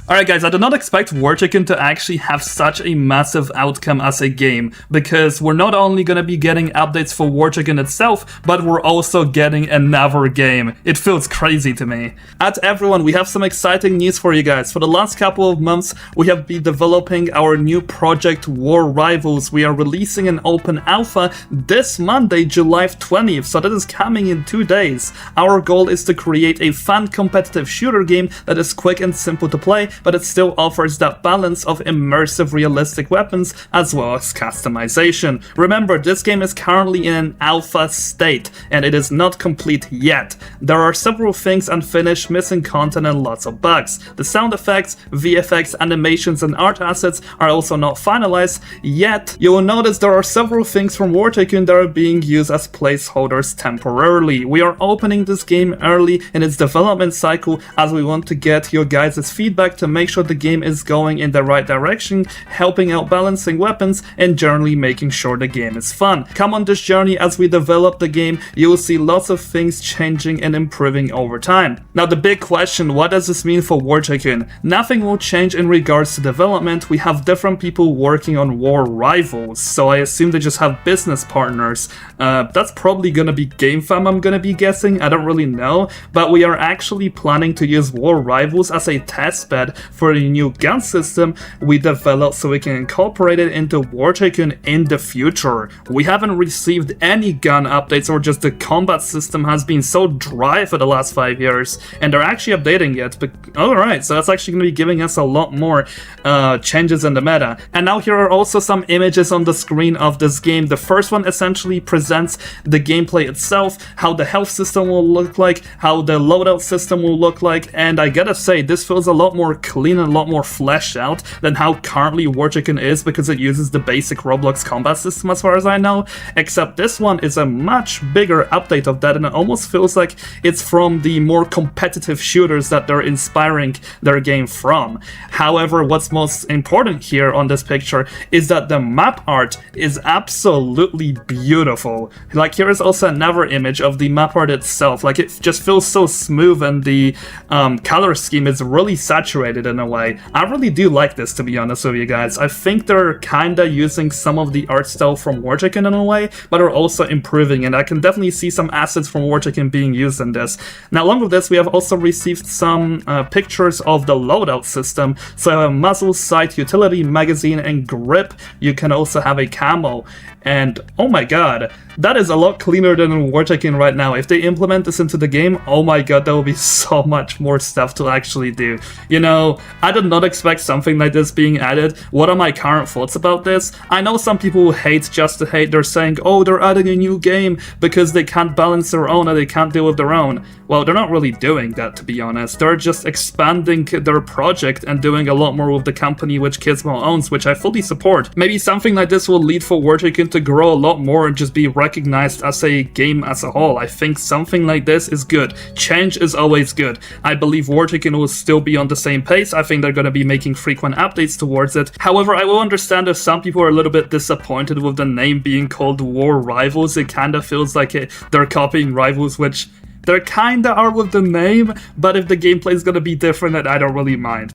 Alright guys, I did not expect War Chicken to actually have such a massive outcome as a game, because we're not only gonna be getting updates for War Chicken itself, but we're also getting another game. It feels crazy to me. At everyone, we have some exciting news for you guys. For the last couple of months, we have been developing our new project War Rivals. We are releasing an open alpha this Monday, July 20th, so that is coming in 2 days. Our goal is to create a fun competitive shooter game that is quick and simple to play, but it still offers that balance of immersive realistic weapons as well as customization. Remember, this game is currently in an alpha state and it is not complete yet. There are several things unfinished, missing content and lots of bugs. The sound effects, VFX, animations and art assets are also not finalized yet. You will notice there are several things from War Tycoon that are being used as placeholders temporarily. We are opening this game early in its development cycle as we want to get your guys' feedback to make sure the game is going in the right direction, helping out balancing weapons and generally making sure the game is fun. Come on this journey as we develop the game. You will see lots of things changing and improving over time. Now the big question, what does this mean for War Tycoon? Nothing will change in regards to development. We have different people working on War Rivals, so I assume they just have business partners. That's probably gonna be GameFam, I'm gonna be guessing. I don't really know, but we are actually planning to use War Rivals as a test bed for a new gun system we developed so we can incorporate it into War Tycoon in the future. We haven't received any gun updates, or just the combat system has been so dry for the last 5 years, and they're actually updating it. But alright, so that's actually going to be giving us a lot more changes in the meta. And now here are also some images on the screen of this game. The first one essentially presents the gameplay itself, how the health system will look like, how the loadout system will look like, and I gotta say, this feels a lot more clean and a lot more fleshed out than how currently War Chicken is, because it uses the basic Roblox combat system as far as I know, except this one is a much bigger update of that, and it almost feels like it's from the more competitive shooters that they're inspiring their game from. However, what's most important here on this picture is that the map art is absolutely beautiful. Like, here is also another image of the map art itself. Like, it just feels so smooth, and the color scheme is really saturated in a way. I really do like this, to be honest with you guys. I think they're kinda using some of the art style from War Chicken in a way, but are also improving, and I can definitely see some assets from War Chicken being used in this. Now, along with this, we have also received some pictures of the loadout system. So I have a muzzle, sight, utility, magazine, and grip. You can also have a camo. And oh my god, that is a lot cleaner than in War Tycoon right now. If they implement this into the game, oh my god, there will be so much more stuff to actually do. You know, I did not expect something like this being added. What are my current thoughts about this? I know some people hate just to hate. They're saying, oh, they're adding a new game because they can't balance their own and they can't deal with their own. Well, they're not really doing that, to be honest. They're just expanding their project and doing a lot more with the company which Gizmo owns, which I fully support. Maybe something like this will lead for War Tycoon to grow a lot more and just be recognized as a game as a whole. I think something like this is good. Change is always good. I believe War Tycoon will still be on the same pace. I think they're going to be making frequent updates towards it. However, I will understand if some people are a little bit disappointed with the name being called War Rivals. It kind of feels like they're copying Rivals, which they kinda are with the name, but if the gameplay is gonna be different, I don't really mind.